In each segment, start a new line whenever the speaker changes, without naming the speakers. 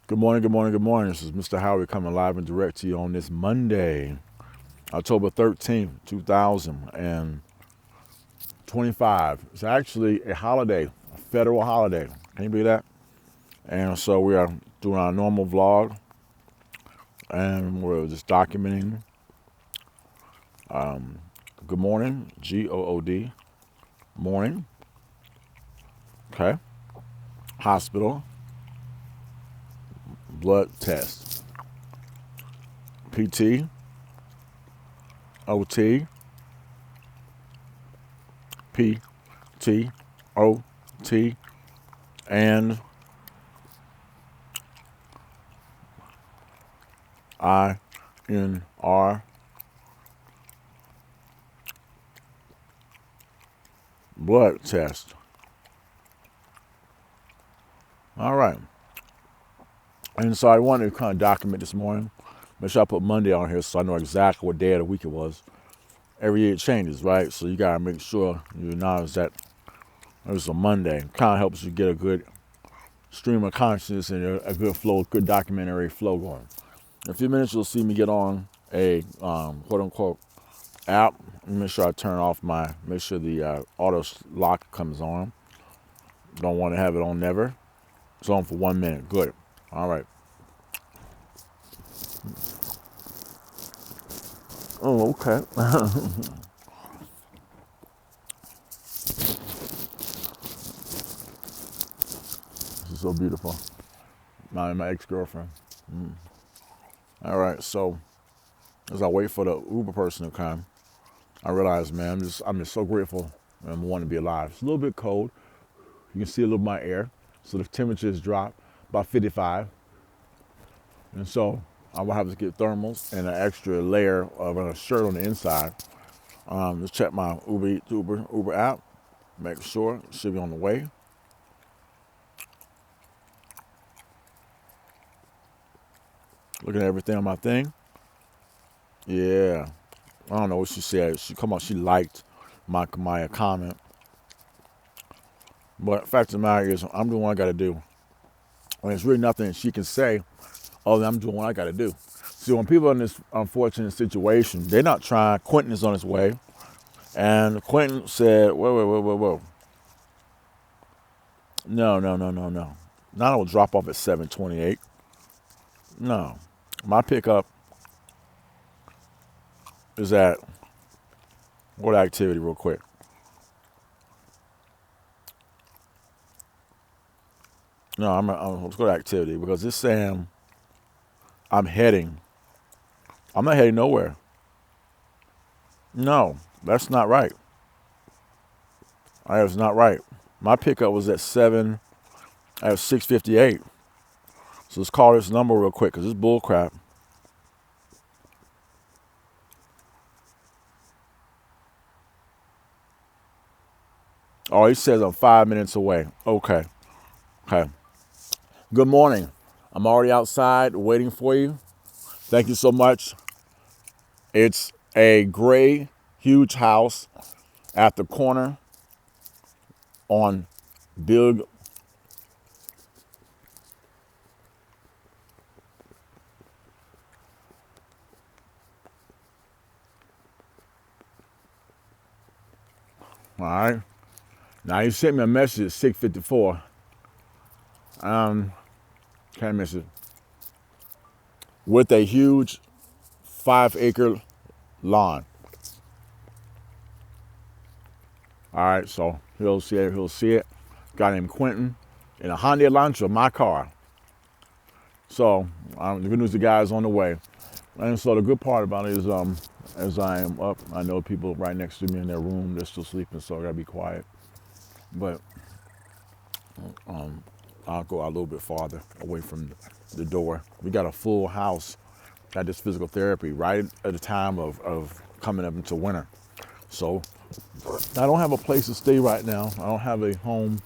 Good morning, good morning, good morning. This is Mr. Howard coming live and direct to you on this Monday, October 13th, 2025. It's actually a holiday, a federal holiday. Can you believe that? And so we are doing our normal vlog and we're just documenting good morning, GOOD, morning, okay, hospital, blood test, PT, OT, PT, OT, and INR, blood test. All right. And so I wanted to kind of document this morning. Make sure I put Monday on here so I know exactly what day of the week it was. Every year it changes, right? So you gotta make sure you acknowledge that it was a Monday. Kind of helps you get a good stream of consciousness and a good flow, good documentary flow going. In a few minutes you'll see me get on a quote unquote app. Make sure I turn off make sure the auto lock comes on. Don't want to have it on never. It's on for 1 minute. Good. All right. Oh, okay. This is so beautiful. My ex-girlfriend. All right, so as I wait for the Uber person to come, I realize, man, I'm just so grateful and want to be alive. It's a little bit cold. You can see a little of my air. So the temperature has dropped about 55. And so I will have to get thermals and an extra layer of a shirt on the inside. Just check my Uber app, make sure it should be on the way. Looking at everything on my thing. Yeah. I don't know what she said. She liked my comment. But the fact of the matter is, I'm doing what I got to do. And there's really nothing she can say other than I'm doing what I got to do. See, when people are in this unfortunate situation, they're not trying. Quentin is on his way. And Quentin said, whoa. No. Not I will drop off at 7:28. No. My pickup is at what activity real quick. No, let's go to activity because it's saying I'm not heading nowhere. No, that's not right. That is not right. My pickup was at 6:58. So let's call this number real quick because it's bull crap. Oh, he says I'm 5 minutes away. Okay. Good morning. I'm already outside waiting for you. Thank you so much. It's a gray, huge house at the corner on Big. All right. Now you sent me a message at 6:54. Can't miss it. With a huge 5-acre lawn. All right, so he'll see it. Guy named Quentin in a Hyundai Elantra, my car. So the good news, the guy is on the way. And so the good part about it is, as I am up, I know people right next to me in their room, they're still sleeping, so I gotta be quiet. But I'll go out a little bit farther away from the door. We got a full house at this physical therapy right at the time of coming up into winter. So I don't have a place to stay right now. I don't have a home.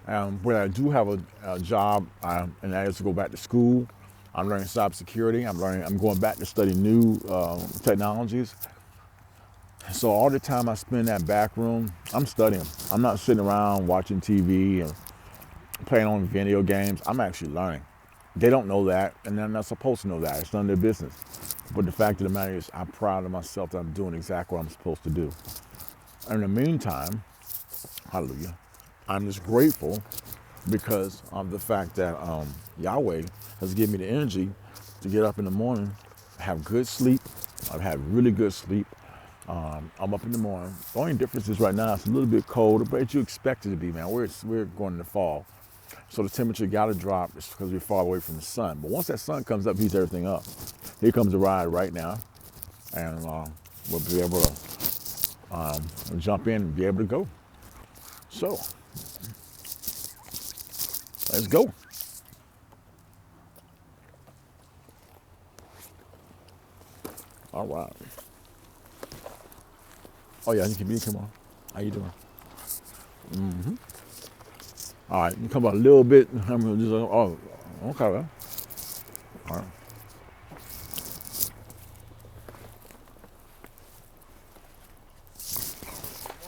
But I do have a job, and that is to go back to school. I'm learning cybersecurity. I'm going back to study new technologies. So all the time I spend in that back room, I'm studying. I'm not sitting around watching TV and playing on video games. I'm actually learning. They don't know that, and they're not supposed to know that. It's none of their business. But the fact of the matter is, I'm proud of myself that I'm doing exactly what I'm supposed to do. In the meantime, hallelujah, I'm just grateful because of the fact that Yahweh has given me the energy to get up in the morning, have good sleep. I've had really good sleep. I'm up in the morning. The only difference is right now it's a little bit colder, but you expect it to be, man. We're going into fall. So the temperature got to drop because we're far away from the sun. But once that sun comes up, heats everything up. Here comes the ride right now. And we'll be able to jump in and be able to go. So, let's go. All right. Oh yeah, you can come on. How you doing? All right, you come up a little bit. Oh, okay. Well. All right.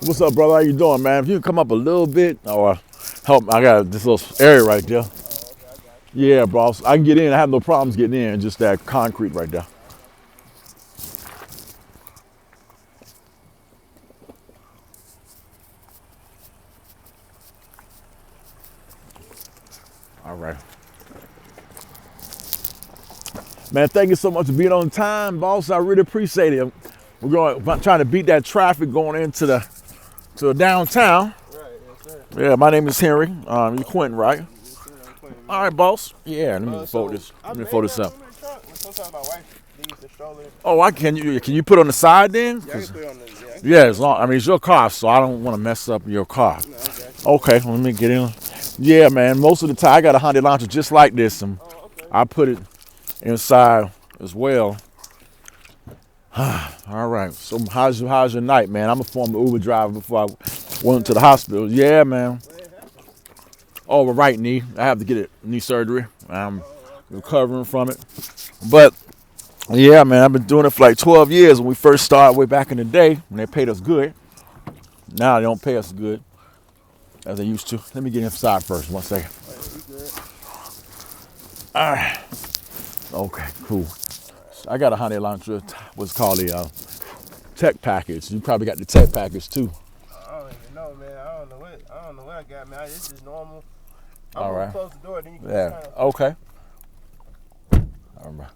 What's up, brother? How you doing, man? If you can come up a little bit, or help, I got this little area right there. Yeah, boss. I can get in. I have no problems getting in. Just that concrete right there. All right. Man, thank you so much for being on time, boss. I really appreciate it. We're trying to beat that traffic going into the downtown.
Right, yes, sir.
Yeah, my name is Henry. You Quentin, right?
Yes, sir. I'm Quentin.
All right, boss. Yeah, let me fold
So
this.
I
Let me
made
fold this
that
up.
room in the truck. Sometimes my wife leaves the stroller.
Oh, can you put it on the side then?
Yeah, I can put it on the.
Yeah, as long, I mean, it's your car, so I don't want to mess up your car.
No, okay.
Okay, let me get in. Yeah, man, most of the time I got a Honda Elantra just like this, and
Okay.
I put it inside as well. All right, so how's your night, man? I'm a former Uber driver before I went to the hospital. Yeah, man. Oh, right knee. I have to get knee surgery. I'm recovering from it. But yeah, man, I've been doing it for like 12 years. When we first started way back in the day, when they paid us good. Now they don't pay us good as they used to. Let me get inside first. 1 second. All right. Okay, cool. So I got a Honda Elantra. What's called a tech package. You probably got the tech package too.
I don't even know, man. I don't know what I got, man. It's just normal. I'm
All
gonna
right.
close the door, then you can
Yeah.
kind of.
Okay. All right.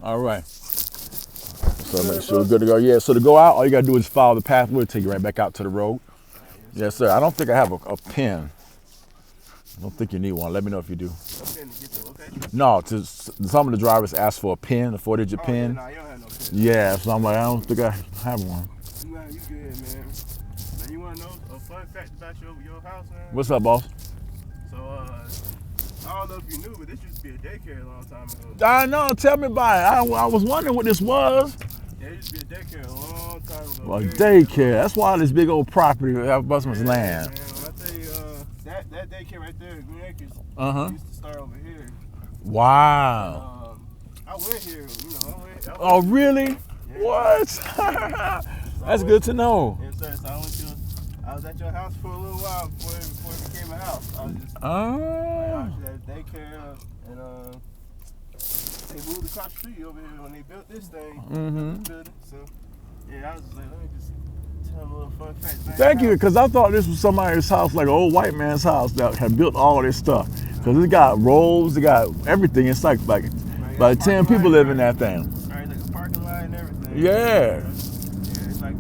All right. So make sure we're good to go. Yeah. So to go out, all you gotta do is follow the path. We'll take you right back out to the road. Yes, sir. I don't think I have a pen. I don't think you need one. Let me know if you do.
Okay, get to, okay?
No, some of the drivers ask for a pin, a 4-digit
Oh,
pin.
yeah, nah, you don't have no pin.
Yeah, so I'm like, I don't think I have one.
Nah, you good, man. Now, you want to know a fun fact about your house, man?
What's up, boss?
So, I don't know if you knew, but this used to be a daycare a long time ago.
I know. Tell me about it. I was wondering what this was.
Yeah, it used to be a daycare a long time ago.
Well,
Very
daycare. That's why this big old property have Busman's land.
Man, when I tell you, that daycare right there, Green Acres,
Uh-huh.
used to start over here.
Wow.
I went here,
Oh, really?
Yeah.
What? That's good to know.
Yes, sir. So I was at your house for a little while before it became a house. I was just
Oh.
at daycare, and they moved across the street over here when they built this thing. Building. So yeah, I was just like, let me just tell them a little fun fact.
Thank you, because I thought this was somebody's house, like an old white man's house that had built all this stuff. Because it got roads, it got everything. It's like about 10 people live in that thing.
Right, like a parking lot and everything.
Yeah.
Yeah, it's like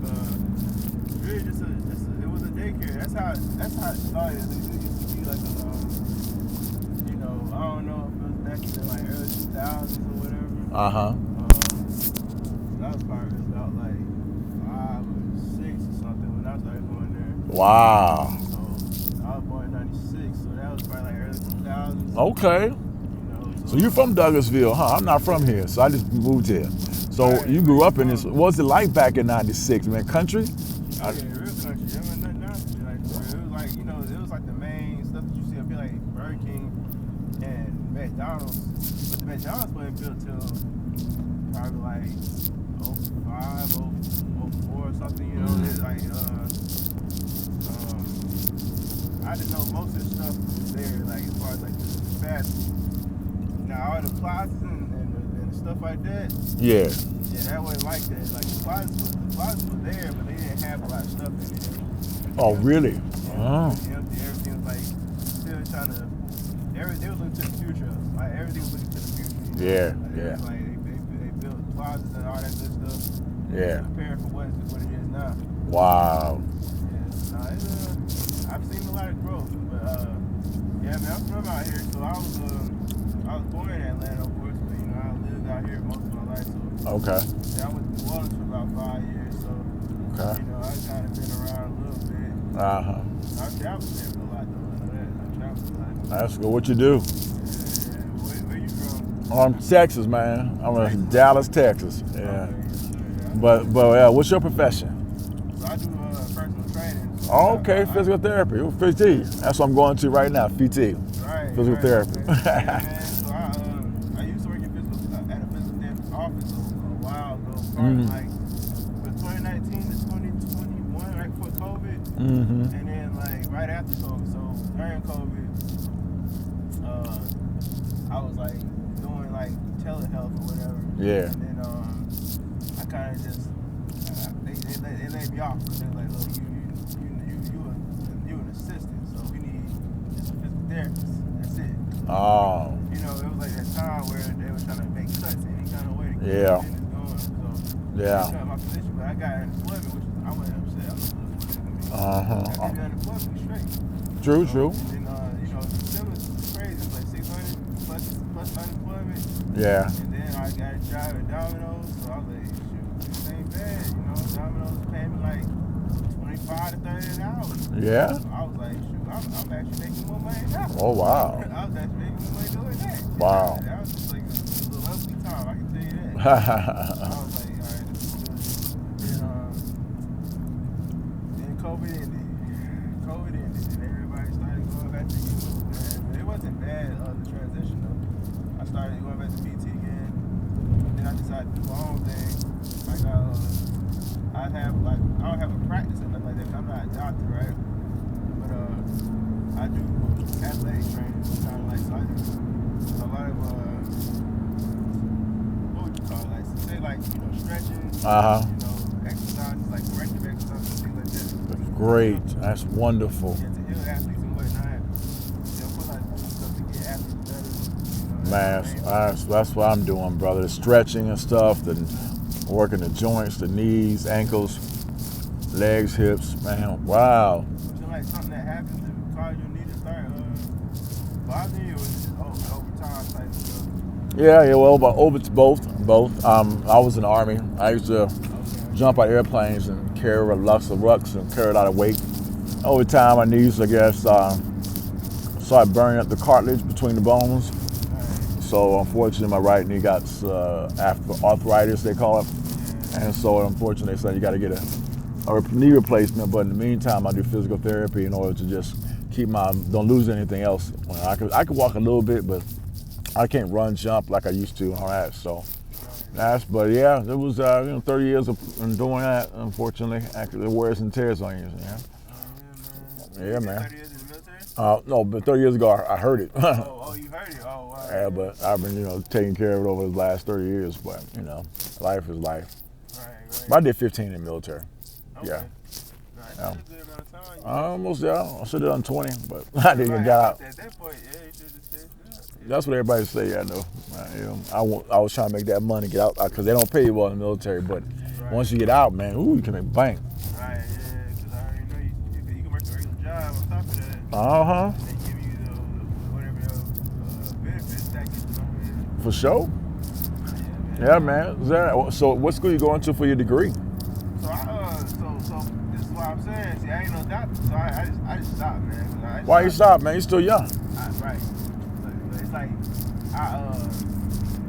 really just it was a daycare. That's how it started. It used to be like a I don't know if it was back in the like early 2000s or whatever.
Uh-huh.
That was probably about like 5 or 6 or something when I started going there.
Wow.
So I was born in '96, so that was probably like early 2000s.
Okay. So you're from Douglasville, huh? I'm not from here, so I just moved here. So you grew up in this. What was it like back in '96, man? Country?
Oh, yeah, real country. There wasn't nothing else. Like, it was like, it was like the main stuff that you see up here, like Burger King and McDonald's. But the McDonald's wasn't built till probably like 05, 04 or something, It's like, I didn't know most of the stuff was there, like as far as like the fast food. Now all the plazas and stuff like that,
Yeah.
that wasn't like that. Like the plazas was there, but they didn't have a lot of stuff in it.
Oh, really? Oh.
Empty. Everything was like still trying to. They was looking to the future. Like everything was looking to the future.
Yeah,
Like,
yeah.
It was like they built plazas and all that good stuff.
Yeah.
Preparing for what it is now.
Wow.
Yeah, I've seen a lot of growth, but yeah, man, I'm from out here, so I was born in Atlanta, of course, but I lived out here most of my life, so
Okay.
yeah, I went to New Orleans for about 5 years, so
Okay.
I kind of been around a little bit.
Uh-huh.
I traveled there a lot, though. I traveled a lot.
That's good. What you do?
Yeah. Where you from?
I'm Texas, man. I'm in Dallas, Texas. Yeah.
Okay, yes, sir, yeah.
But what's your profession?
So I do personal training. So
Oh, okay, physical therapy. Oh, PT. That's what I'm going to right now, PT.
Right.
Physical therapy.
Okay. Yeah, man. So I used to work at a physical therapist office a while ago, probably like from 2019 to 2021, right before COVID,
Mm-hmm.
and then like right after COVID. So during COVID, I was like doing like telehealth or whatever.
Yeah.
And then I kind of just they laid me off because they was like, look, you an assistant, so we need just a physical therapist. That's it.
Oh.
It was like that time where they were trying to make cuts any kind of way to keep
Yeah.
business going. So
Yeah.
they cut my position, but I got unemployment, which I wasn't upset. I was
Uh-huh.
I did unemployment straight.
True,
So,
true.
And the stimulus was crazy. It was like 600 plus unemployment.
Yeah.
And then I got a job at Domino's, so I was like, shoot, this ain't bad. Domino's paying me like 25 to 30 an hour.
Yeah.
So I was like, shoot, I'm actually making more money now.
Oh, wow.
I was actually making more money doing that.
Wow.
That was just like a lovely time, I can tell you that. I was like, all right, this is good. Then COVID ended. And everybody started going back to YouTube. And it wasn't bad, the transition though. I started going back to PT again. Then I decided to do my own thing. Like I don't have a practice or nothing like that. I'm not a doctor, right? But I do athletic training, kind of like, so I do a lot of what would you call it? Like, say like stretching,
Uh-huh.
exercises, like corrective exercises, things like that.
Great. That's wonderful.
Yeah, to heal athletes and whatnot. Put like stuff to get athletes better.
Man, that's what I'm doing, brother. The stretching and stuff, and working the joints, the knees, ankles, legs, hips. Man, wow.
Was it like something that happened to cause your knee to start bothering you, or was it just over time type stuff?
Yeah, well, but over to both. I was in the Army. I used to jump out airplanes and carry rucks and carry a lot of weight. Over time, my knees, I guess, started burning up the cartilage between the bones. So unfortunately, my right knee got arthritis, they call it. And so unfortunately, they said you got to get a knee replacement. But in the meantime, I do physical therapy in order to just keep don't lose anything else. I could walk a little bit, but I can't run, jump like I used to. All right, so but yeah, it was 30 years of doing that. Unfortunately, actually, it wears and tears on you. Yeah, man.
30 years in the military?
No, but 30 years ago, I heard it.
You heard it? Oh, wow.
Yeah, but I've been, taking care of it over the last 30 years. But, life is life.
Right.
But I did 15 in the military.
Okay.
Yeah.
That's a good amount of time.
Almost, yeah. I should have done 20, but I didn't get out.
At that point, yeah, you should have stayed.
That's what everybody say. I know. I was trying to make that money, get out, because they don't pay you well in the military. But once you get out, man, you can make bank.
Right, yeah, because I already know you can work a regular job on top of that.
Uh-huh.
They give you whatever benefits package.
For sure. Yeah, man. So what school you going to for your degree?
So this is what I'm saying. See, I ain't no doctor, so I just stopped, man.
Why you stop, man? You still young.
Right. But it's like the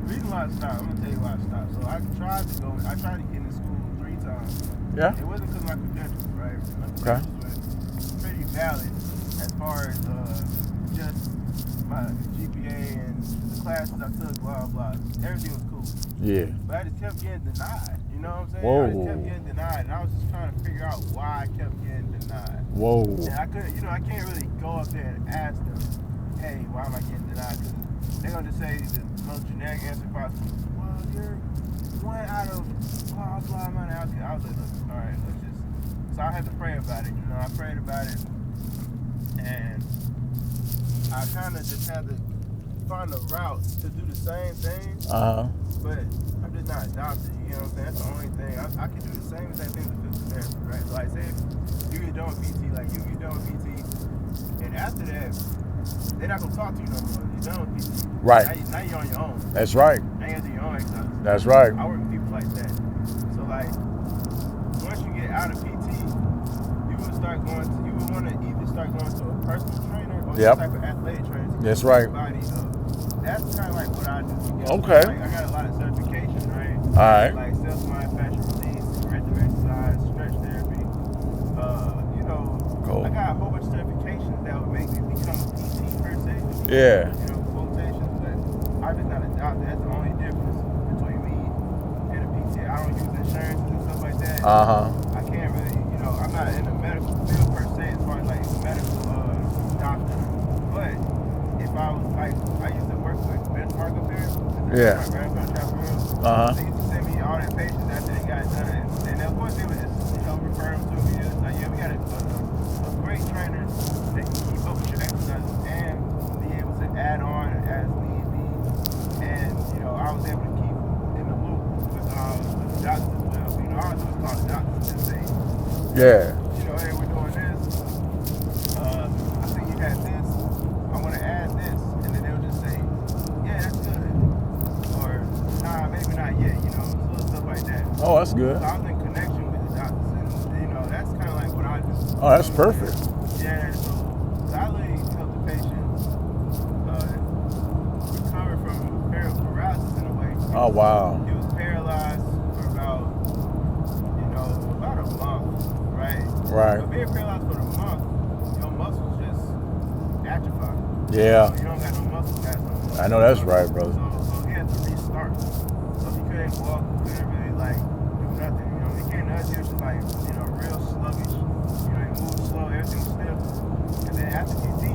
reason why I stopped. I'm gonna tell you why I stopped. So I tried to get into school 3 times.
Yeah.
It wasn't because of my credentials, right? My
Okay.
credentials were pretty valid as far as just my GPA and the classes I took, blah blah. Everything was cool.
Yeah.
But I just kept getting denied. You know what I'm saying?
Whoa.
I just kept getting denied, and I was just trying to figure out why I kept getting denied.
Whoa.
And I couldn't, I can't really go up there and ask them, hey, why am I getting denied? Because they're going to say the most generic answer possible. Well, you're one out of blah, blah, amount of outcomes. I was like, look, all right, let's just. So I had to pray about it. I prayed about it. And I kind of just had to find a route to do the same thing. But I'm just not adopted. You know what I'm saying? That's the only thing. I can do the same exact thing as a physical therapist, right? So like, say if you get done with PT, like you get done with PT, and after that, they're not gonna talk to you no more. You're done with PT.
Right.
Now you're on your own.
That's right.
Now you have to do your own exercises.
That's right.
I work with people like that. So like, once you get out of PT, you would want to either start going to a personal trainer or some type of athletic trainer.
That's right.
Body up. That's kind of like what I do.
Okay.
Like, I got a lot of certifications, right?
All right.
Like self-mind, fascia release, corrective exercise, stretch therapy.
Cool.
I got a whole bunch of certifications that would make me become a PT per se.
Yeah.
Quotations, but I'm just not a doctor. That's the only difference between me and a PT. I don't use insurance and stuff like that. I can't really, I'm not in the medical field per se as far as like medical doctor. But if I was like, I used to work with Benchmark up here.
Yeah.
They used to send me all their patients after they got done. And of course they would just, refer them to me. Like, yeah, we got a great trainer that can keep up with your exercises and be able to add on as need be. And, I was able to keep in the loop with the doctors as well. So, I was just calling the doctors and say,
yeah.
Hey, we're doing this. I think you had this. I want to add this. And then they'll just say, yeah, that's good. Or, nah, maybe not yet, little stuff like that.
Oh, that's good.
So I was in connection with the doctors. And, that's kind of like what I do.
Oh, that's perfect.
Yeah, so I literally help the patient recover from paralysis in a way.
Oh, wow.
He was paralyzed for about a month, right?
Right.
But being paralyzed for a month, your muscles just atrophy.
Yeah.
You don't got no muscle mass no more.
I know that's right, brother.
So he had to restart. So he couldn't walk, couldn't really do nothing. He came to us, he was just real sluggish. He moved slow, everything was stiff. And then after PT, he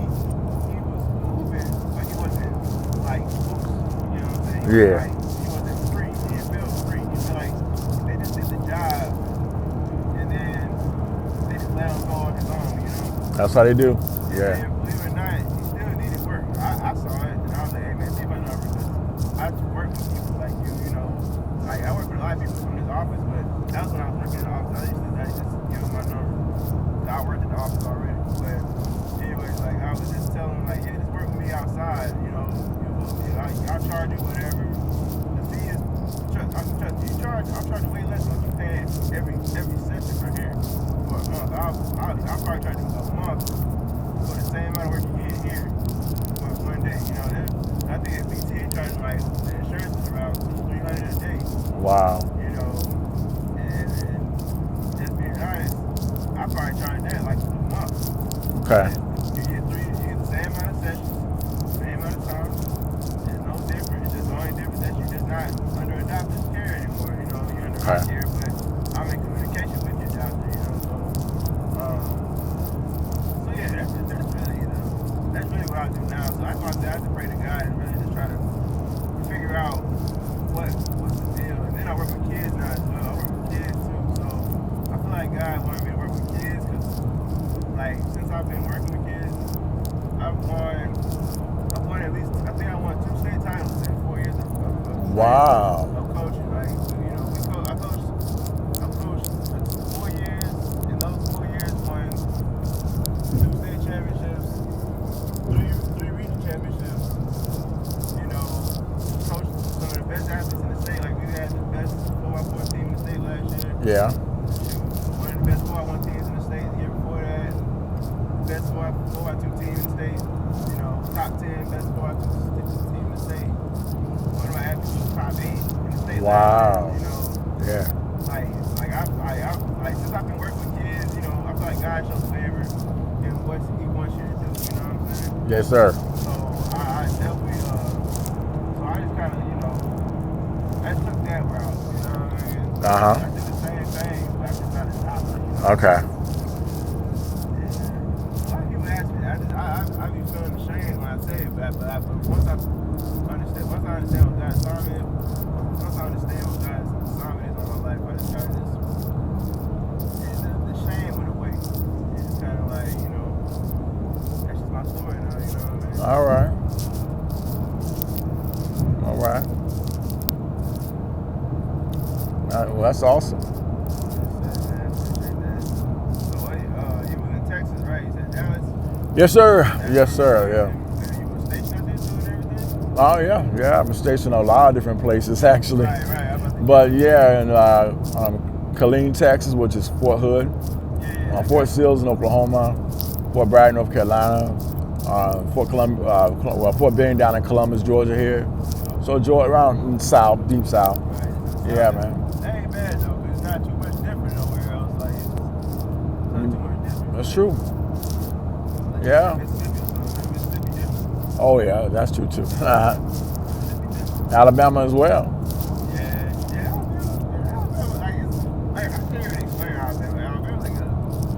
was moving, but he wasn't loose. You know what I'm saying?
Yeah.
He wasn't free. He didn't feel free. He felt like they just did the job, and then they just let him go on his own.
That's how they do. Yeah.
And believe it or not, he still needed work. I saw it, and I was like, hey man, see my number. I work with people like you, Like I work with a lot of people from this office, but that was when I was working in the office. I used to give them my number. I worked in the office already. But anyways, I was just telling them yeah, just work with me outside, I'll charge you whatever. The fee is I'll charge you way less than what you're paying every session for here for a month. I'll probably charge you a month for the same amount of work you get here for one day. I think at BTA charging the insurance is around $200-$300 a day.
Wow.
And just being honest, I probably charge that for a month.
Okay.
You get the same amount of sessions, same amount of time. There's no difference. It's just the only difference that you're just not under a doctor's care anymore. You're under my care, but I'm in communication with your doctor. So yeah, that's really what I do now. So I have to pray to God and really just try to figure out what's the deal. And then I work with kids now as well. I work with kids too. So I feel like God wanted me to work with kids because since I've been working with kids, I've won at least, I think I won 2 state titles in 4 years of
wow.
Of coaching. I coached 4 years. In those 4 years, won 2 state championships, 3 regional championships. Coached some of the best athletes in the state. We had the best 4x4 team in the state last year.
Yeah.
One of the best 4x1 teams in the state the year before that. Best 4x2 team in the state. Top 10 best 4x2 team in the state. One of my athletes was top 8 in the state.
Wow.
Last year,
Yeah.
Since I've been working with kids, I feel like God shows favor in what He wants you to do. You know what I'm saying?
Yes, sir.
So I definitely, so I just kind of, I just took that route. You know what I mean?
Uh-huh.
I did the same thing, but I just not a doctor, you know.
Okay.
A lot of people ask me, I be feeling ashamed when I say it, but once I understand what God's assignment, once I understand what God's assignment is on my life, I just kind of the shame went away. It's kind of like, you know, that's just my story now, you know what I mean?
All right. All right. Well, that's awesome.
You was in Texas, right? You said Dallas?
Yes, sir. Yes, sir. Yeah.
You were stationed out there too and everything?
Oh, yeah. Yeah, I've been stationed a lot of different places, actually.
Right. I'm about to
But, yeah, in Killeen, Texas, which is Fort Hood.
yeah.
Fort Sill in Oklahoma. Fort Bragg, North Carolina. Fort Benning down in Columbus, Georgia here. So, around south, deep south.
Right.
Yeah, man.
That ain't bad, though, because it's not too much different nowhere else. Like, it's not too much different.
That's true.
Like,
Yeah.
Mississippi different.
Oh, yeah, that's true, too.
Mississippi different.
Alabama as well.
Yeah. Alabama, like, I can't even explain Alabama. Alabama's like a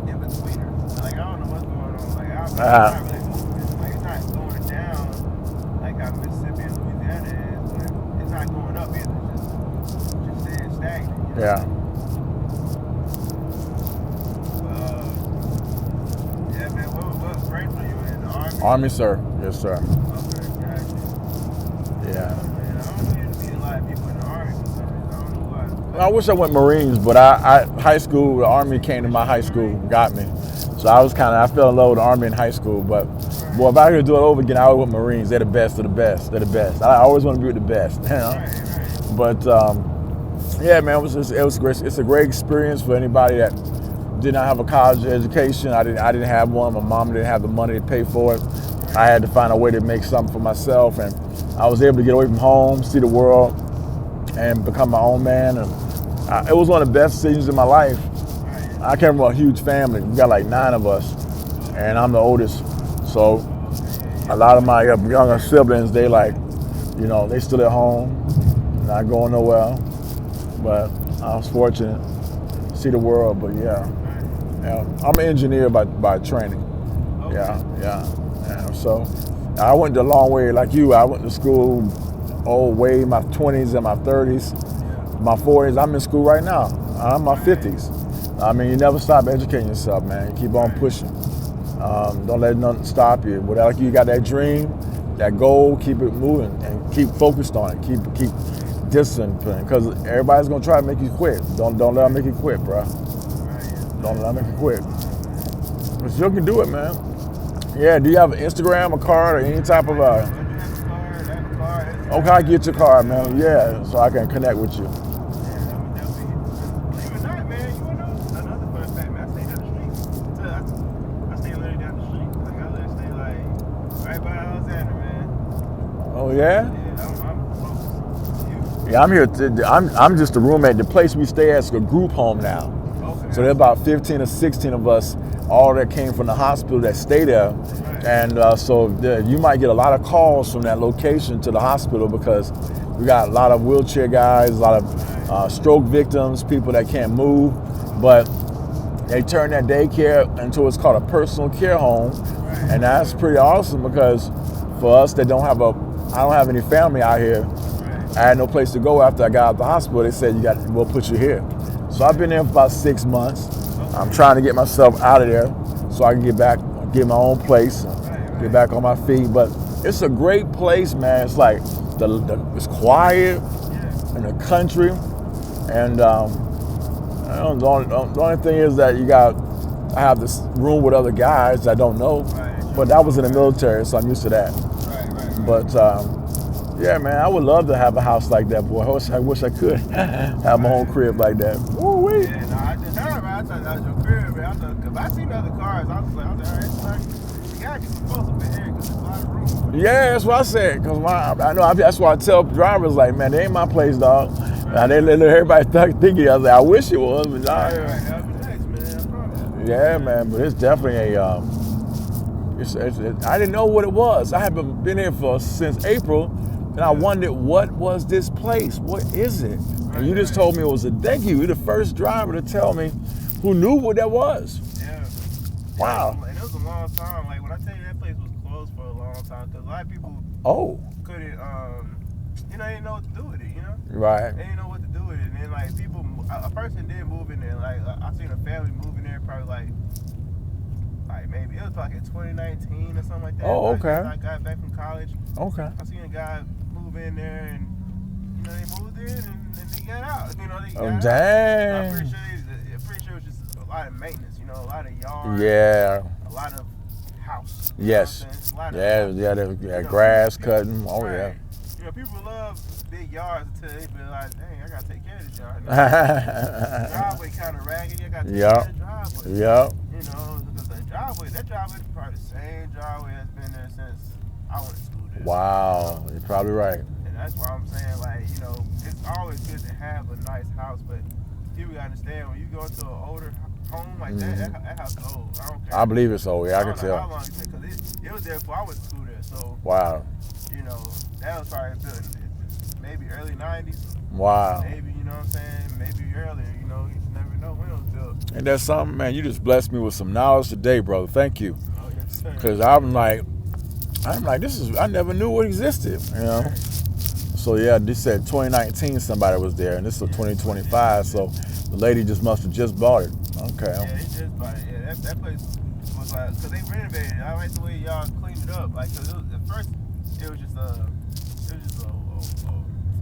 in-betweener. Like, I don't know what's going on. Like, Alabama's not really moving. Like, it's not going down like how Mississippi and Louisiana is, but it's not going up either. Just staying stagnant. You know?
Yeah.
Yeah, man. What branch are you in? The Army?
Army, sir. Yes, sir.
Okay, gotcha.
Yeah.
Man, I don't really meet a lot of people in the Army for some reason. I don't know why.
I wish I went Marines, but high school, the Army came to my high school, got me. So I fell in love with the Army in high school. But, boy, if I could do it over again, I would with Marines. They're the best of the best. They're the best. I always want to be with the best. You know?
Right.
But, yeah, man, it was great. It's a great experience for anybody that did not have a college education. I didn't have one. My mom didn't have the money to pay for it. I had to find a way to make something for myself, and I was able to get away from home, see the world, and become my own man. And it was one of the best decisions in my life. I came from a huge family. We got like 9 of us, and I'm the oldest. So a lot of my younger siblings, they they still at home, not going nowhere. But I was fortunate to see the world. But yeah, I'm an engineer by training.
Okay.
Yeah. So I went a long way like you. I went to school way in my 20s and my 30s. My 40s, I'm in school right now. I'm in my 50s. I mean, you never stop educating yourself, man. You keep on pushing. Don't let nothing stop you. Whatever you got that dream, that goal, keep it moving and keep focused on it. Keep discipline, because everybody's gonna try to make you quit. Don't let them make you quit, bro. Don't let them make you quit. But you can do it, man. Yeah. Do you have an Instagram, a card, or any type of Okay, I get your card, man. Yeah, so I can connect with you. Oh yeah? Yeah, I'm here. I'm just a roommate. The place we stay at is a group home now.
Okay.
So there are about 15 or 16 of us, all that came from the hospital that stay there. And you might get a lot of calls from that location to the hospital because we got a lot of wheelchair guys, a lot of stroke victims, people that can't move. But they turned that daycare into what's called a personal care home. And that's pretty awesome because for us that I don't have any family out here, I had no place to go after I got out of the hospital. They said, we'll put you here. So I've been there for about 6 months. I'm trying to get myself out of there so I can get back, get my own place, get back on my feet. But it's a great place, man. It's like it's quiet in the country, and the only thing is that I have this room with other guys I don't know, but that was in the military, so I'm used to that. But yeah, man, I would love to have a house like that, boy. I wish I could have my own crib like that. Woo-wee.
Yeah, no, I just heard, man. I thought that was your crib, man. Because I seen other cars. I was like, all right, it's like, you gotta get some folks up in here because there's a lot of room.
Yeah, that's what I said. Because I know that's why I tell drivers, like, man, they ain't my place, dog. Now, they let everybody thinking, I was like, I wish it was, but nah.
Right, that'll be nice, man. I promise.
Yeah, man, but it's definitely I didn't know what it was. I haven't been here since April. And I wondered, what was this place? What is it? And you just told me it was a dengue. You're the first driver to tell me who knew what that was.
Yeah.
Wow.
And it was a long time. Like when I tell you that place was closed for a long time, because a lot of people couldn't, they didn't know what to do with it.
Right.
They didn't know what to do with it. And then like a person did move in there. Like I seen a family move in there probably like maybe it was like in 2019 or something like that.
Oh, okay.
I got back from college.
Okay.
I seen a guy move in there and they moved in and they got out. They got
Oh, dang.
out. I'm pretty sure it was just a lot of maintenance. A lot of yard.
Yeah.
A lot of house.
Yes. Yeah, grass cutting. Oh,
right.
yeah.
People love big yards until they be like, dang, I gotta take care of this yard. The driveway kind of raggedy. I gotta take care of the driveway.
Yep.
Because that driveway is probably the same driveway that's been there since I went to school there.
Wow, you're probably right.
And that's why I'm saying, like, it's always good to have a nice house, but people gotta understand when you go into an older home like that house is old. I don't care.
I believe it's old. Yeah, I can tell.
How long it take, because it was there before I went to school there. So
wow.
That was probably built in maybe early 90s.
Wow.
Maybe, you know what I'm saying? Maybe earlier, you never know when it was built.
And that's something, man, you just blessed me with some knowledge today, brother. Thank you.
Oh, yes, sir.
Because I'm like, I never knew it existed, So yeah, they said 2019 somebody was there, and this is 2025, so the lady just must have just bought it. Okay.
Yeah, they just bought it. Yeah, that place was like, because they renovated it. I like the way y'all cleaned it up. Like, because at first, it was just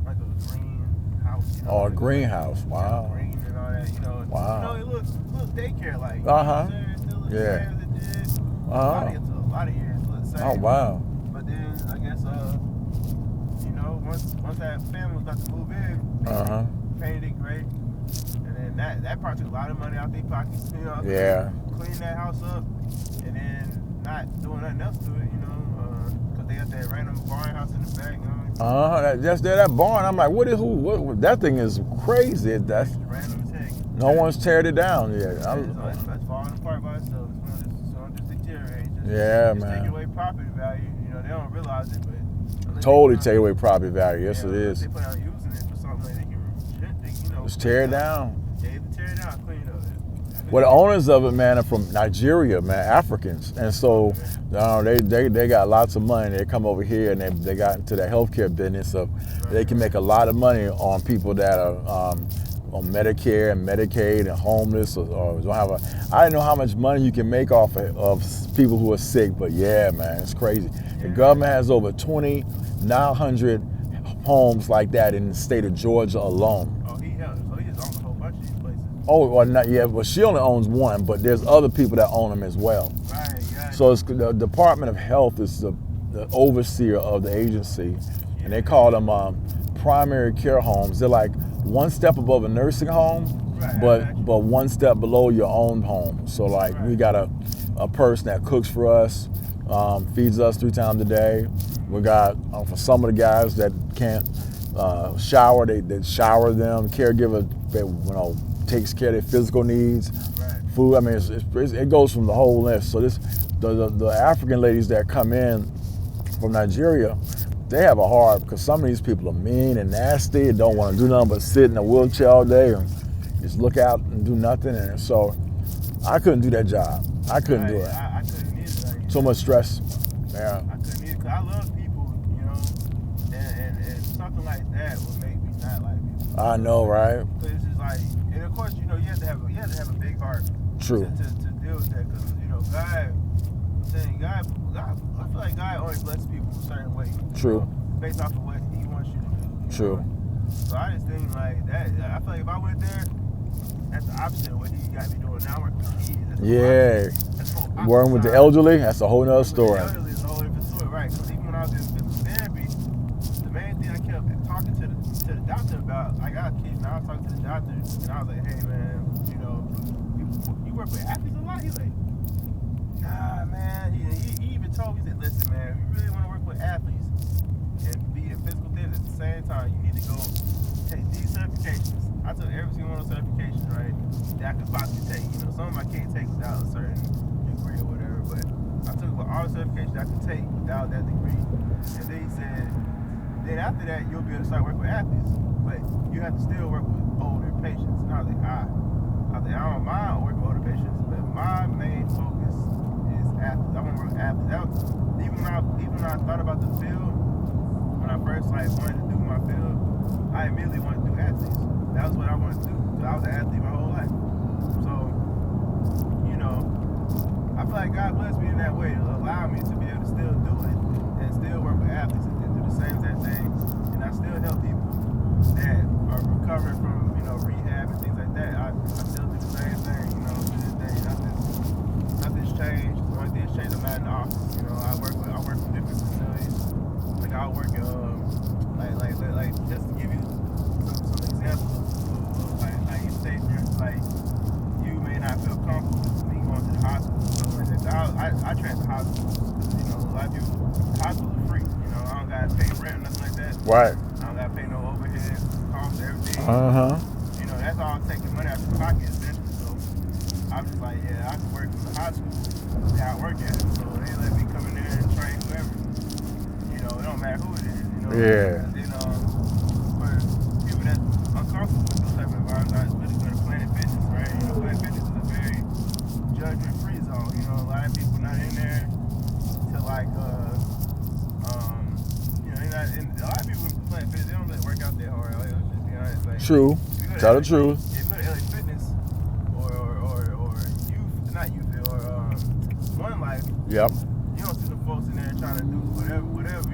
like a green house.
A greenhouse. Wow.
Green and all that.
Wow.
It looks daycare like.
Yeah.
A lot of years look the same.
Oh wow.
But then I guess once that family was about to move in, painted it great, and then that part took a lot of money out their pockets.
Yeah.
Cleaning that house up, and then not doing nothing else to it. Because they got that random barn house in the back.
That barn. I'm like, what? That thing is crazy. That's
random tech.
No one's teared it down yet.
That's falling apart by itself. It's going to just deteriorate.
Man.
Take away property value. They don't realize it, but
totally take away property value. Yes, it is.
They plan on using it for something they can,
just tear it down.
Yeah, tear it down, clean it up.
Well, the owners of it, man, are from Nigeria, man, Africans, and so they got lots of money. They come over here and they got into the healthcare business, so they can make a lot of money on people that are on Medicare and Medicaid and homeless or don't have I didn't know how much money you can make off of people who are sick, but yeah, man, it's crazy. The government has over 2,900 homes like that in the state of Georgia alone.
Oh, he just owns a whole bunch of these places.
Oh, well, not yet. Well, she only owns one, but there's other people that own them as well.
Right.
So it's the Department of Health is the overseer of the agency, and they call them primary care homes. They're like one step above a nursing home, but one step below your own home. So like we got a person that cooks for us, feeds us 3 times a day. We got for some of the guys that can't shower, they shower them. Caregiver, takes care of their physical needs, food. I mean, it goes from the whole list. So the African ladies that come in from Nigeria, they have a hard, because some of these people are mean and nasty and don't want to do nothing but sit in a wheelchair all day and just look out and do nothing. And so I couldn't do that job. I couldn't do it.
I couldn't either.
Too much stress. Yeah.
I couldn't either, because I love people, and something like that would make me not like people.
I know, right?
Because it's just like, and of course, you have to have a big heart.
True.
To deal with that, because God, I feel like God only blesses people a certain way.
True.
Based off of what He wants you to do.
True.
So I just think like that. I feel like if I went there, that's the opposite of what He got me doing now. Working with kids.
Working with the elderly, that's a whole nother story.
The elderly is a whole different story, right? Because even when I was in physical therapy, the main thing I kept talking to the doctor about, I got kids, and I was talking to the doctor, and I was like, hey man, you work with athletes a lot? He's like, nah, man. He even told me, he said, listen, man, if you really want to work with athletes and be a physical therapist at the same time, you need to go take these certifications. I took every single one of those certifications, right, that I could possibly take. Some of them I can't take without a certain degree or whatever, but I took all the certifications I could take without that degree. And then he said, then after that, you'll be able to start working with athletes. But you have to still work with older patients. And I was like, I don't mind working with older patients, but my main focus is athletes. I want to work with athletes. Even when I thought about the field, when I first wanted to do my field, I immediately wanted to do athletes. That was what I wanted to do. So I was an athlete my whole life. So, I feel like God blessed me in that way to allow me to be able to still do it and still work with athletes and do the same exact thing. And I still help people that are recovering from, rehab and things like that. I still do the same thing, to this day. Nothing's changed. The only thing that's changed, I'm not in the office. I work with different facilities. Like I work like just to give you some examples of like you say, for instance, like you may not feel comfortable with me going to the hospital or something like that. So I transfer hospitals. A lot of people, the hospitals are free. I don't gotta pay rent or nothing like that.
Right.
I don't gotta pay no overhead costs, everything. That's all taking money out of your pocket essentially. So I'm just like, yeah, I can work from the hospital that I work at. So they let me come in there and train whoever. It don't matter who it is.
Yeah.
For people that's uncomfortable with those type of environments, I really go to Planet Fitness, right? Planet Fitness is a very judgment-free zone. A lot of people not in there to like, a lot of people in Planet Fitness, they don't really work out that hard. Like, let's just be honest. Like,
True. Tell the truth.
If you go to LA Fitness or youth, not youth, or One Life.
Yep.
You don't see the folks in there trying to do whatever,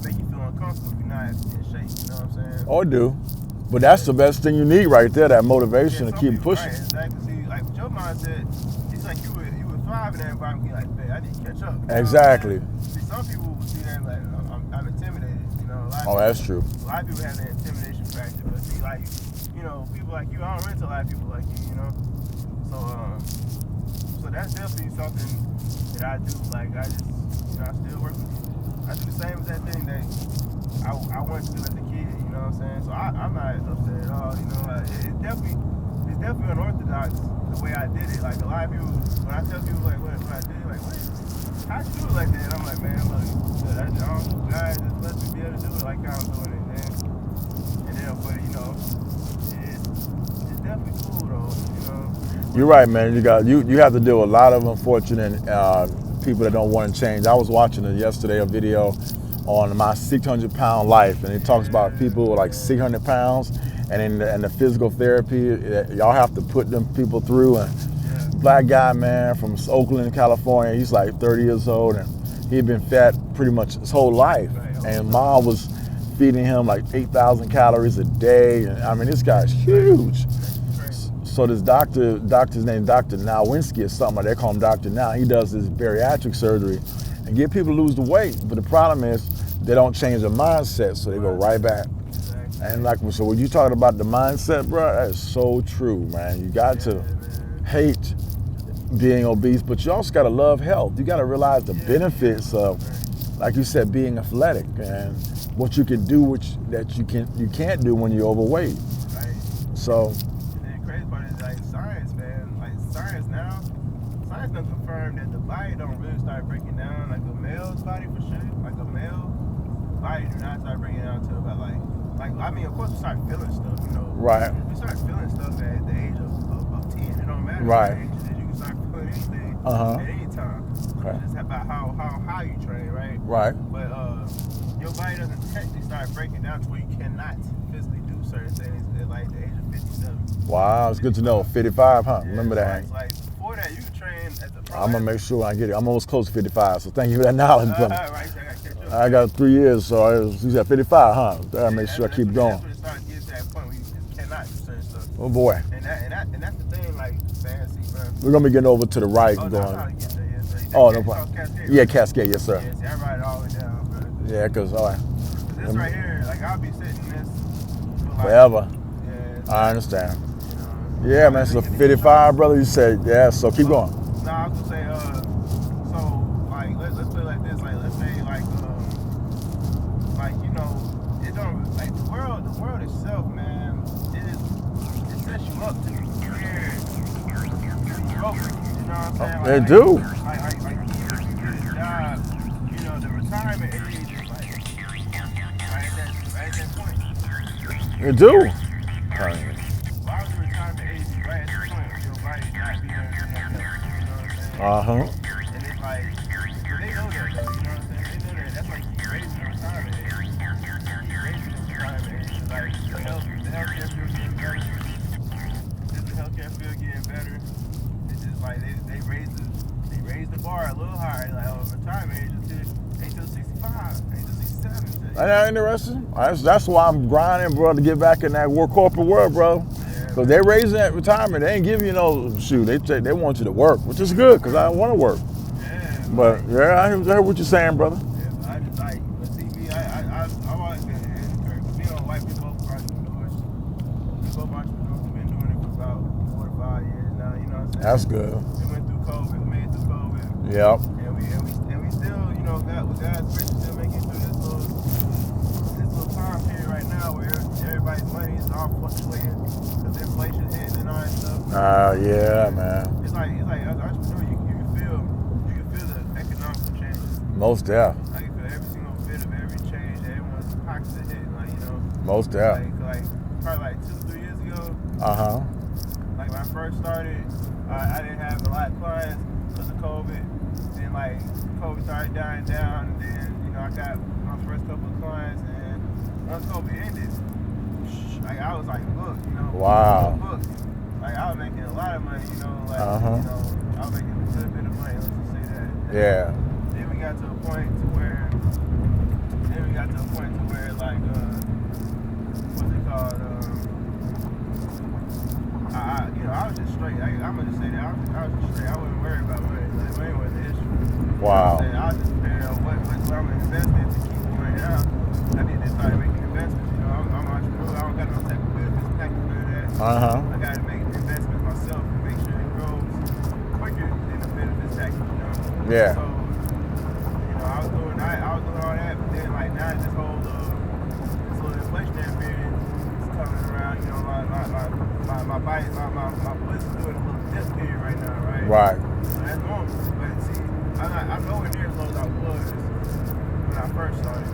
make you feel uncomfortable if you're not in shape, you know what I'm saying?
Or do. But that's the best thing you need right there, that motivation to keep
people,
pushing.
Right, exactly. See, like with your mindset, it's like you would thrive in that environment, you're like, man, I need to catch up.
Exactly.
See, some people would see that like, I'm intimidated,
That's true.
A lot of people have that intimidation factor, but see, like, people like you, I don't run into a lot of people like you, So that's definitely something that I do. Like, I just, I still work with people. I do the same exact thing that I wanted to do as a kid, you know what I'm saying? So I'm not upset at all, It's definitely unorthodox the way I did it. Like, a lot of people, when I tell people, like, what I did, like, what? How'd you do it like that? I'm like, man, look, God just let me be able to do it like I'm doing it, man. And then, but, it's definitely cool, though,
You're right, man. You have to deal with a lot of unfortunate people that don't want to change. I was watching yesterday a video on my 600-pound life, and it talks about people with like 600 pounds, and in the physical therapy y'all have to put them people through. And black guy, man, from Oakland, California, he's like 30 years old, and he'd been fat pretty much his whole life, and mom was feeding him like 8,000 calories a day, and I mean, this guy's huge. So this doctor's named Dr. Nowinski or something, like they call him Dr. Now. He does this bariatric surgery and get people to lose the weight. But the problem is they don't change their mindset, so they go right back. And so when you talking about the mindset, bro, that's so true, man. You got to hate being obese, but you also got to love health. You got to realize the benefits of, like you said, being athletic and what you can do, that you can't do when you're overweight. So.
Science done confirmed that the body don't really start breaking down like a male's body for sure. Like a male body do not start breaking down until about like I mean, of course we start feeling stuff,
Right.
We start feeling stuff at the age of 10. It don't matter
right.
what age it is. You can start feeling anything at any time.
Okay.
It's just about how you train, right?
Right.
But your body doesn't technically start breaking down to where you cannot physically do certain things at like the age of 57.
Wow, it's good to know. 55, huh?
Yeah,
Remember that.
Like before that, you can train at the pro.
I'm gonna make sure I get it. I'm almost close to 55, so thank you for that knowledge.
Right, I gotta catch up.
I got 3 years, so you said 55, huh? I gotta make sure I keep going.
That's when it starts to get to that point where you just cannot do certain stuff.
Oh boy.
And that's the thing, like, fancy, bro.
We're gonna be getting over to the right and going. Oh, no problem.
Cascade,
Yeah, Cascade, yes, sir.
Yeah, see, I ride it all the way down, bro.
Yeah, because, all right.
This right here, like, I'll be sitting in this for like,
Forever.
Yeah.
I understand. Yeah, man, so 55, brother, you said, yeah, so keep going.
No, I was gonna say, so, like, let's put it like this, like, let's say, like, it don't, like, the world itself, man, it sets you up to be scared, to be broken, you know what I'm saying?
They do.
Like, even if you get a job, the retirement age is, like, at that
You do.
Why would your retirement age be right at the point of your body not being able to have health? You know what I'm saying?
Uh-huh.
And it's like, but they know that though, you know what I'm saying? They know that. That's why you keep raising the retirement age. You keep raising the retirement age. Like the healthcare field getting better. Just the healthcare field getting better. It's just like they raised the bar a little higher. Like retirement age ain't till 65, ain't till 67.
Ain't that interesting? That's why I'm grinding, bro, to get back in that corporate world, bro.
Yeah,
Because they raising that retirement. They ain't giving you no shoot. They want you to work, which is good because I want to work.
yeah.
But yeah, I heard what you're saying, brother.
Yeah, but I just like, but see me, I've always been encouraged. Me and my wife, we both entrepreneurs. We've been doing it for about 4 to 5 years now. You know what I'm saying?
That's good.
We went through COVID, we made it through COVID,
Yep.
and we still, you know, with God's grace, still making it through this little time period right now where everybody's money is all fluctuating because inflation hitting and all that stuff.
Yeah, man.
It's like as an entrepreneur, you can feel the economical changes.
Most deaf.
Like for every single bit of every change that everyone's pockets are hitting, like, you know.
Most deaf.
Like probably like 2-3 years ago,
Uh-huh.
like when I first started, I didn't have a lot of clients because of COVID. Then like COVID started dying down, and then, you know, I got my first couple of clients, and once COVID ended, like I was like booked, you know.
Wow.
Booked. Like I was making a lot of money, you know, like
Uh-huh.
you know, I was making a good bit of money, let's just say that.
Yeah.
Then we got to a point to where like what's it called? I was just straight. I'm gonna just say that I was just straight. I wasn't worried about money. Like money wasn't the issue.
Wow.
You know what I'm saying? I was just figuring out what I'm gonna invest in to keep going down. I need to start making investments. You know, I'm an entrepreneur. I don't got no type of benefits package for that.
Uh-huh.
I gotta make investments myself and make sure it grows quicker than the benefits package. You know.
Yeah.
So, you know, I was doing all that, but then like now this whole inflationary period is coming around. You know, my bliss is doing a little dip period right now, right?
Right.
So that's normal. But see, I'm nowhere near as low as I was when I first started.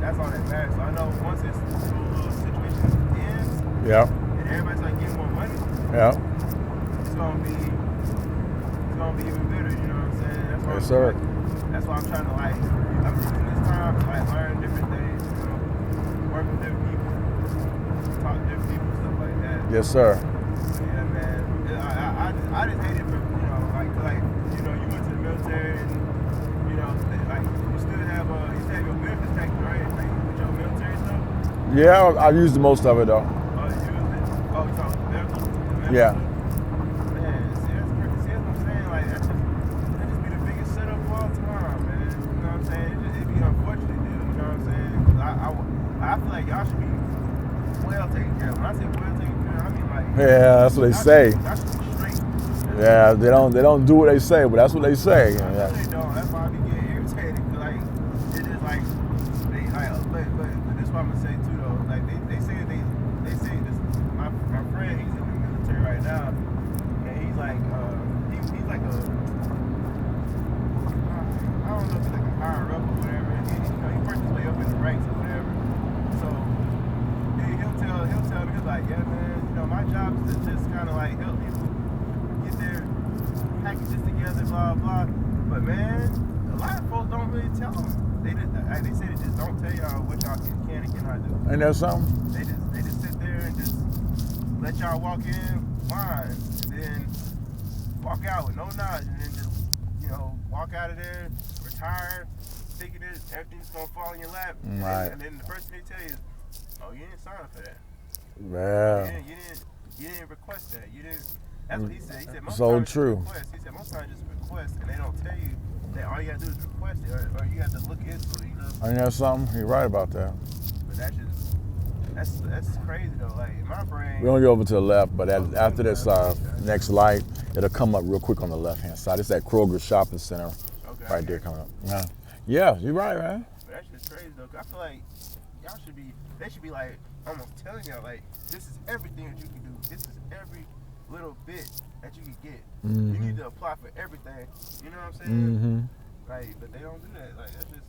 That's all that matters. So I know once this whole little situation ends
Yep.
and everybody's like getting more money,
Yep.
it's gonna be even better. You know what I'm saying?
Yes, sir.
That's why I'm trying to I'm using this time to like learn different things, you know, work with different people, talk to different people, stuff like that.
Yes, sir.
So, yeah, man. I just hate it for, you know, like you know, you went to the military and, you know, like you still have your benefits package, right? Like with your military stuff.
Yeah, I used the most of it though.
Oh, you used it? Oh, you talking medical?
Yeah.
Man, see, that's what I'm saying. Like that just be the biggest setup of all time, man. You know what I'm saying? It'd be unfortunate, dude. You know what I'm saying? 'Cause I feel like y'all should be well taken care of. When I say well taken care of, I mean like.
Yeah, that's what they say.
Y'all should be straight.
Yeah, they don't do what they say, but that's what they say.
I know
Yeah.
they don't. That's why I be getting irritated. 'Cause like it is like they like, but this is what I'm gonna say too though. Like they say this. My friend, he's in the military right now, and he's like he's like a I don't know if he's like a higher up or whatever. And he, you know, he works his way up in the ranks or whatever. So he'll tell me, he's like, yeah, man, you know, my job is to just kind of like help people get their packages together, blah blah. But man, a lot of folks don't really tell them. They say they just don't tell y'all what y'all can and cannot do.
Ain't that something?
They just sit there and just let y'all walk in blind, and then walk out with no knowledge, and then just, you know, walk out of there, retire, thinking that everything's gonna fall in your lap.
Right.
And then the first thing they tell you is, oh, you didn't sign up for that.
Yeah.
You didn't request that. You didn't. That's what he said. He said most
So
times it's
true.
request. He said most times just request, and they don't tell you that all you gotta do is request it, or you got to look into it. You know.
Ain't that something? You're right about that.
But that's crazy though. Like in my brain.
We're gonna go over to the left, but after this next light, it'll come up real quick on the left-hand side. It's that Kroger Shopping Center right there coming up. Yeah, you're right, man.
But that shit's crazy though. 'Cause I feel like they should be like almost telling y'all like, this is everything that you can do. This is every little bit that you can get.
Mm-hmm.
You need to apply for everything. You know what I'm saying?
Mm-hmm.
Like, but they don't do that. Like that's just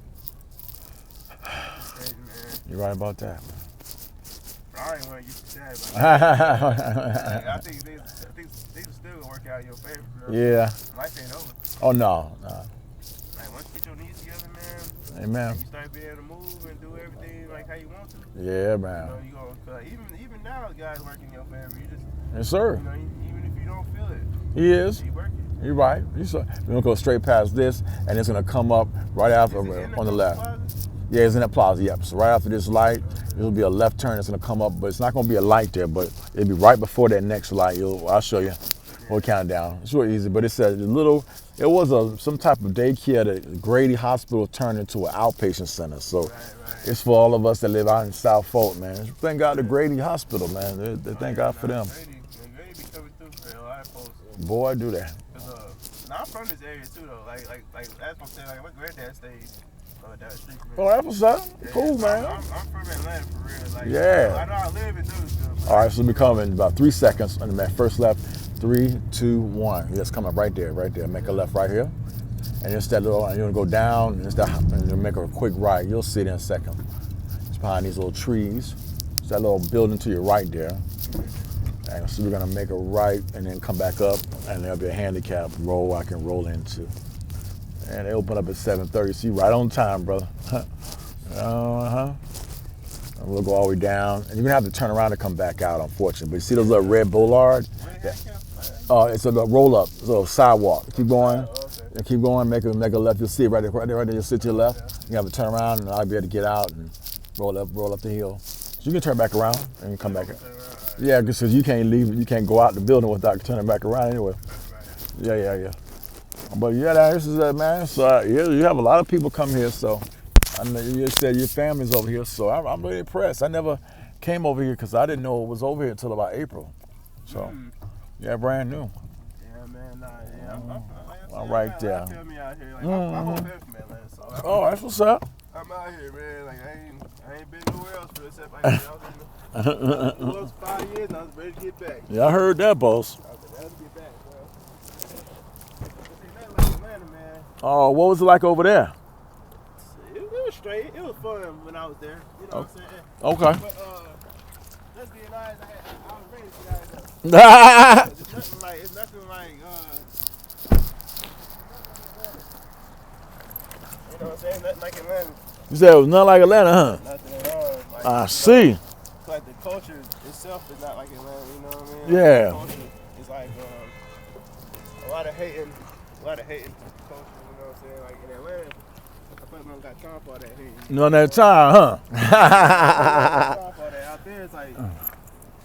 crazy, man.
You're right about that.
I already want to get you that. I think things will still work out in your favor, bro.
Yeah.
Life ain't over.
Oh, no.
Like, once you get your knees together, man,
Amen.
you start being able to move and do everything like how you want to.
Yeah,
You
man.
know, you gonna, even now, guys working in your favor. You just,
Yes, sir.
you know, even if you don't feel it,
He is.
you working.
You're right. We're going to go straight past this, and it's going to come up right after
Is it in
on the left.
Plaza?
Yeah, it's in that plaza, yep. So right after this light, it'll be a left turn that's going to come up, but it's not going to be a light there, but it'll be right before that next light. I'll show you. We'll count down. It's real easy, but it says it was some type of daycare that Grady Hospital turned into an outpatient center. So
Right.
it's for all of us that live out in South Fulton, man. Thank God to Grady Hospital, man. They thank God for them.
Grady be coming through for a lot of folks.
Boy, do that.
Now I'm from this area too, though. Like that's what I'm saying. Like my granddad stayed down the street from me.
Oh, that's what's up. Cool,
so
man.
I'm from Atlanta for real. Like,
Yeah.
I know I live in Douglasville.
All right, so we come in about 3 seconds on that first left. 3, 2, 1. Yes, come up right there. Make a left right here. And it's that little, and you're gonna go down, and you'll make a quick right. You'll see it in a second. It's behind these little trees. It's that little building to your right there. And so we're gonna make a right and then come back up, and there'll be a handicap roll I can roll into. And they open up at 7:30. See, right on time, brother. Uh-huh. And we'll go all the way down. And you're gonna have to turn around to come back out, unfortunately. But you see those little red bollard? It's a little roll up, it's a little sidewalk. Keep going.
Okay.
And keep going, make a left. You'll see it right there. You'll sit to your left. You have to turn around, and I'll be able to get out and roll up the hill. So you can turn back around and come back. Yeah, because you can't leave. You can't go out the building without turning back around anyway. Yeah. But yeah, this is it, man. So you have a lot of people come here. So I know you said your family's over here. So I'm really impressed. I never came over here because I didn't know it was over here until about April. So yeah, brand new.
Yeah, man.
I'm right there.
Tell me out here. Like, my whole family from Atlanta, so
Oh, that's what's up.
I'm out here, man. Like I ain't been nowhere else for except I was in the 5 years and I was ready to get back.
Yeah, I heard that, boss.
I was ready to get back, bro. This ain't nothing like Atlanta, man.
Oh, what was it like over there?
It was straight. It was fun when I was there. You know what I'm saying?
Okay.
But let's be honest, I was ready to get out of there.
Yeah,
It's nothing like you know what I'm saying? Nothing like Atlanta.
you said it was nothing like Atlanta, huh?
Nothing at all. Like,
I see.
It's like the culture itself is not like Atlanta, you know what I mean?
Yeah.
The culture is like a lot of hating for the culture, you know what I'm saying? Like in Atlanta, I feel like we don't got time for all that hating.
None of that time, huh?
Time for all that. Out there, it's like,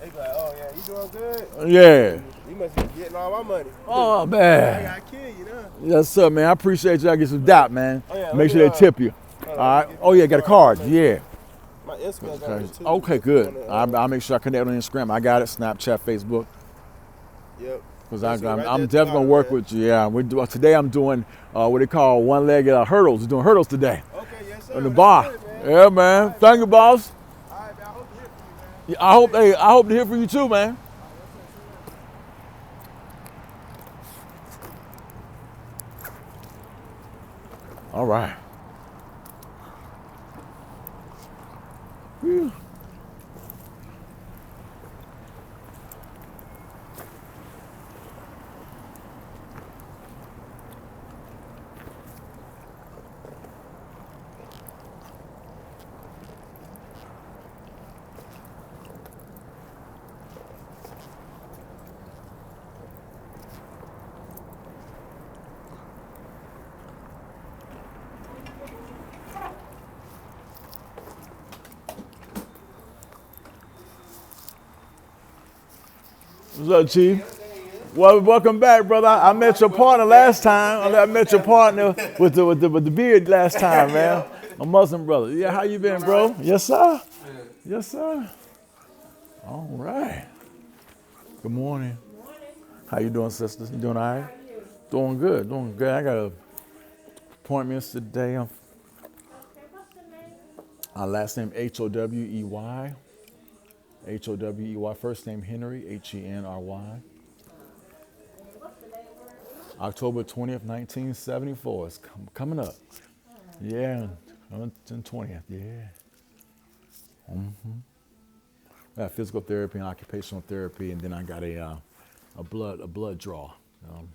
they be like, oh yeah, you doing good?
Yeah.
You must be getting all my money.
Oh,
I
man.
got kill you, know?
Yes, sir, man. I appreciate you. I get some doubt, man.
Oh, yeah,
Make
let
sure
me,
they tip you. All right. Oh, yeah, got a card. Yeah.
My Instagram got it too.
Okay, good. I'll make sure I connect on Instagram. I got it. Snapchat, Facebook.
Yep.
Because
That's it,
I'm
right there,
definitely going to work
man.
with you. Yeah. Today I'm doing what they call one-legged hurdles. We're doing hurdles today.
Okay, yes, sir.
On the
That's
bar.
good, man.
Yeah, man. Thank you, boss.
All right, man. I hope to hear from you, man.
Yeah, I hope to hear from you too, man. All right. Whew. What's up, Chief? Well, welcome back, brother. I met your partner last time. I met your partner with the beard last time, man. A Muslim brother. Yeah, how you been, bro? Yes, sir. Yes, sir. All right. Good morning. How you doing, sisters? You doing all right? Doing good. Doing good. I got appointments today. Last name H-O-W-E-Y. H-O-W-E-Y. First name Henry, H-E-N-R-Y. October 20th, 1974. It's coming up. Yeah, on 20th, yeah. I have physical therapy and occupational therapy, and then I got a blood draw. Um,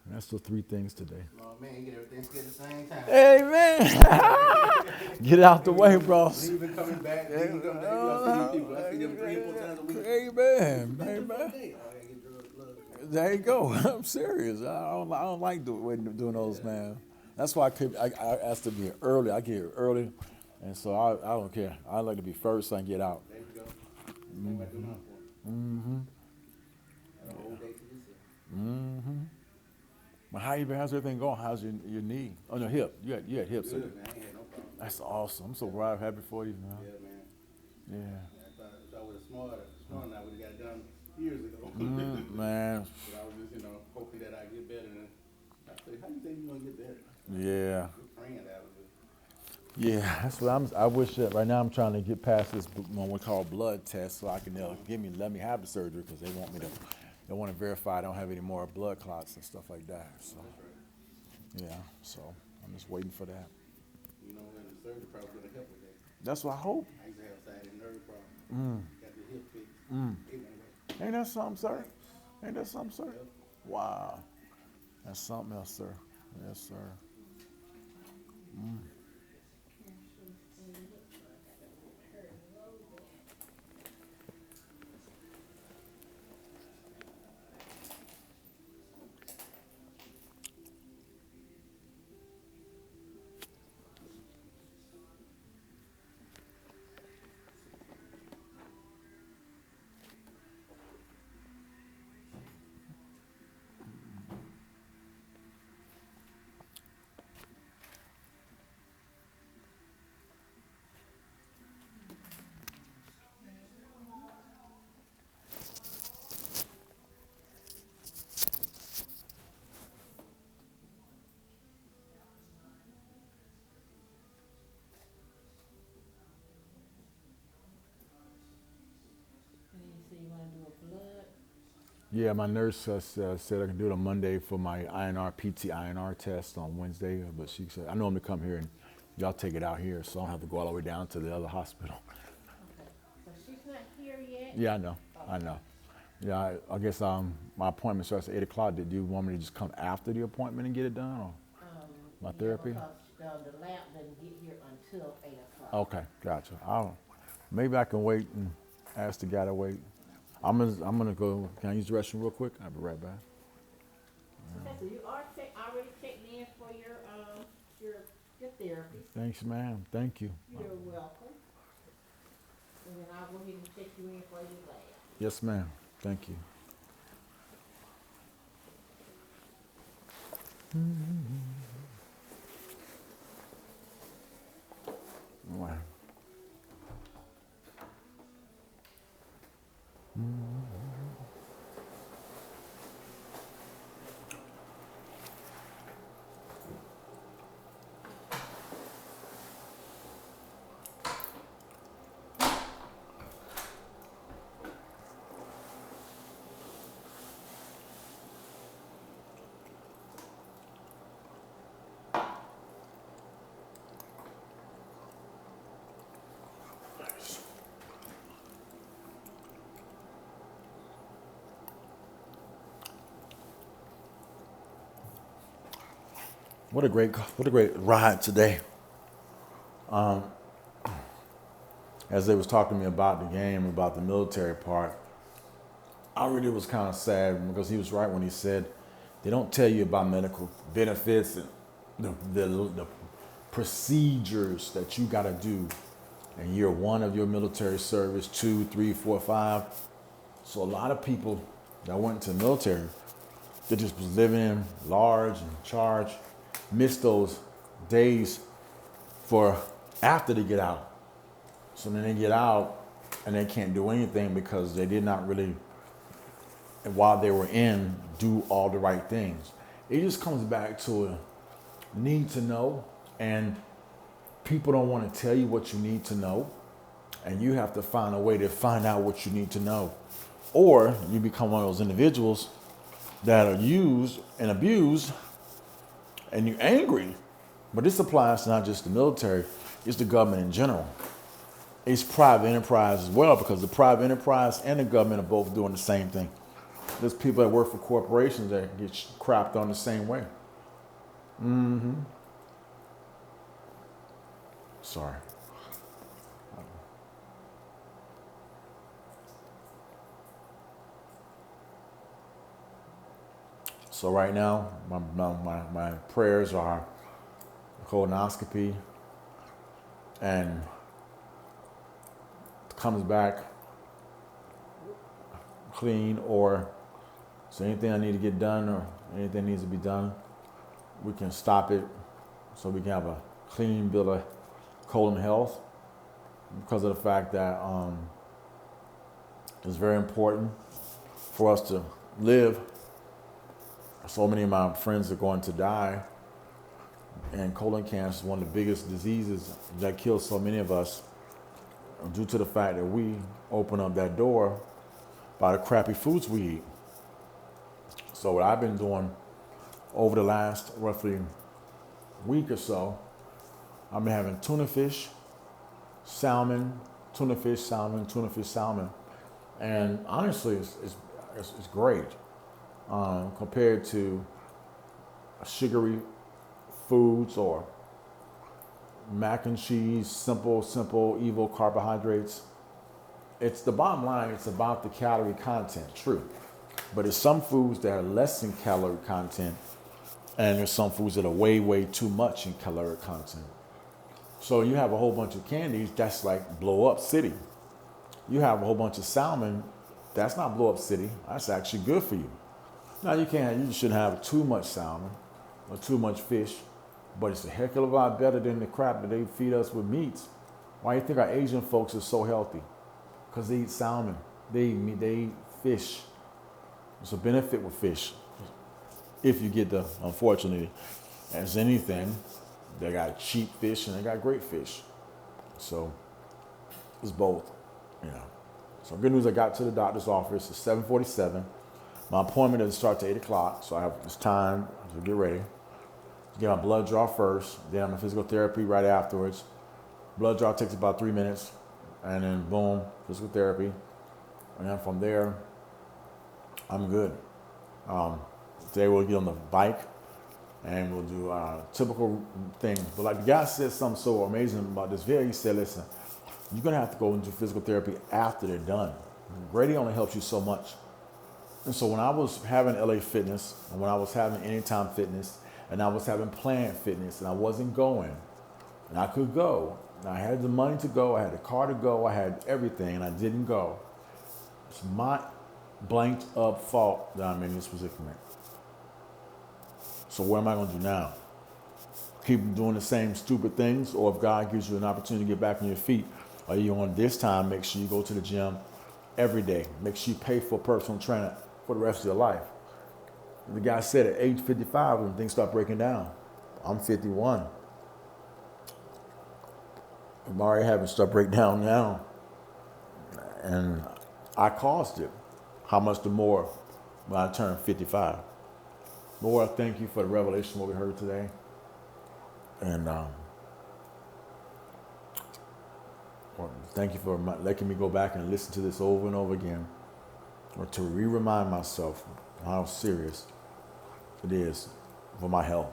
and that's the three things today.
Oh man, you get everything together at the same time.
Hey man, get out the way, bro.
Leaving, coming back, leaving, coming back. You gonna see these people. I see them 3 or 4 times a week.
Amen.
Oh, I
Amen.
gotta get drugs, blood.
There you go. I'm serious. I don't like doing those, man. That's why I asked to be early. I get here early, and so I don't care. I like to be first and get out.
There you go. Same way I do now for.
Mm-hmm.
Got a whole day to yourself.
Mm-hmm. But how's everything going? How's your knee? Oh, no, hip. You had hips.
Good, man. I ain't had no problem.
That's awesome. I'm so proud, happy for you, man.
Yeah, man.
Yeah.
If I would have smarter, I would have got it done years ago.
Man.
But I was just, hoping that I get better. And I say, how do you think you gonna get better?
Yeah.
We're praying out of it.
Yeah, that's what I wish that right now I'm trying to get past this what we call blood test so I can let me have the surgery because they want to verify I don't have any more blood clots and stuff like that. So
That's right.
yeah, so I'm just waiting for that.
And the surgery probably gonna help with that.
That's what I hope.
I used to have sciatic nerve problem. Got the hip fixed. It went away.
Ain't that something, sir? Ain't that something, sir?
Yep.
Wow, that's something else, sir. Yes, sir.
And then you say you want to do a blood.
Yeah, my nurse said I can do it on Monday for my PT-INR test on Wednesday, but she said I know I'm to come here and y'all take it out here, so I don't have to go all the way down to the other hospital.
Okay. So she's not here yet?
Yeah, I know. Yeah, I guess my appointment starts at 8 o'clock. Did you want me to just come after the appointment and get it done, or my therapy?
Because the lab doesn't get here until 8 o'clock.
Okay, gotcha. Maybe I can wait and ask the guy to wait. I'm gonna go. Can I use the restroom real quick? I'll be right back.
Okay, so you are already checked in for your therapy.
Thanks, ma'am. Thank you.
You're welcome. And then I'll go ahead and check you in for your lab.
Yes, ma'am. Thank you. Wow. What a great ride today. As they was talking to me about the game, about the military part, I really was kind of sad because he was right when he said they don't tell you about medical benefits and the procedures that you got to do in year 1 of your military service, 2, 3, 4, 5. So a lot of people that went into the military, they just was living in large and charge, missed those days for after they get out. So then they get out and they can't do anything because they did not really, while they were in, do all the right things. It just comes back to a need to know, and people don't want to tell you what you need to know, and you have to find a way to find out what you need to know. Or you become one of those individuals that are used and abused, and you're angry. But this applies to not just the military, it's the government in general. it's private enterprise as well, because the private enterprise and the government are both doing the same thing. There's people that work for corporations that get crapped on the same way. Sorry. So right now, my prayers are colonoscopy and comes back clean, or so anything I need to get done or anything needs to be done, we can stop it so we can have a clean bill of colon health, because of the fact that it's very important for us to live. So many of my friends are going to die, and colon cancer is one of the biggest diseases that kills so many of us due to the fact that we open up that door by the crappy foods we eat. So what I've been doing over the last roughly week or so, I've been having tuna fish, salmon, tuna fish, salmon, tuna fish, salmon. And honestly, it's great compared to sugary foods or mac and cheese, simple, evil carbohydrates. It's the bottom line, it's about the calorie content, true. But there's some foods that are less in calorie content, and there's some foods that are way too much in caloric content. So you have a whole bunch of candies, that's like blow up city. You have a whole bunch of salmon, that's not blow up city, that's actually good for you. Now you shouldn't have too much salmon or too much fish, but it's a heck of a lot better than the crap that they feed us with meats. Why do you think our Asian folks are so healthy? Because they eat salmon, they eat meat, they eat fish. There's a benefit with fish. If you get unfortunately, as anything, they got cheap fish and they got great fish. So it's both, you know. So good news, I got to the doctor's office at 7:47. My appointment doesn't start till 8 o'clock, so I have this time to get ready. Get my blood draw first, then my physical therapy right afterwards. Blood draw takes about 3 minutes, and then boom, physical therapy. And then from there, I'm good. Today we'll get on the bike, and we'll do a typical thing. But like the guy said something so amazing about this video, he said, listen, you're gonna have to go and do physical therapy after they're done. Radio only helps you so much. And so when I was having LA Fitness, and when I was having Anytime Fitness, and I was having Planet Fitness, and I wasn't going, and I could go, and I had the money to go, I had the car to go, I had everything, and I didn't go. It's my blanked up fault that I'm in this predicament. So what am I going to do now? Keep doing the same stupid things, or if God gives you an opportunity to get back on your feet, or you want this time, make sure you go to the gym every day. Make sure you pay for a personal trainer for the rest of your life. The guy said at age 55, when things start breaking down. I'm 51. I'm already having stuff break down now. And I caused it. How much the more when I turn 55? Lord, I thank you for the revelation what we heard today. And thank you for letting me go back and listen to this over and over again, or to remind myself how serious it is for my health.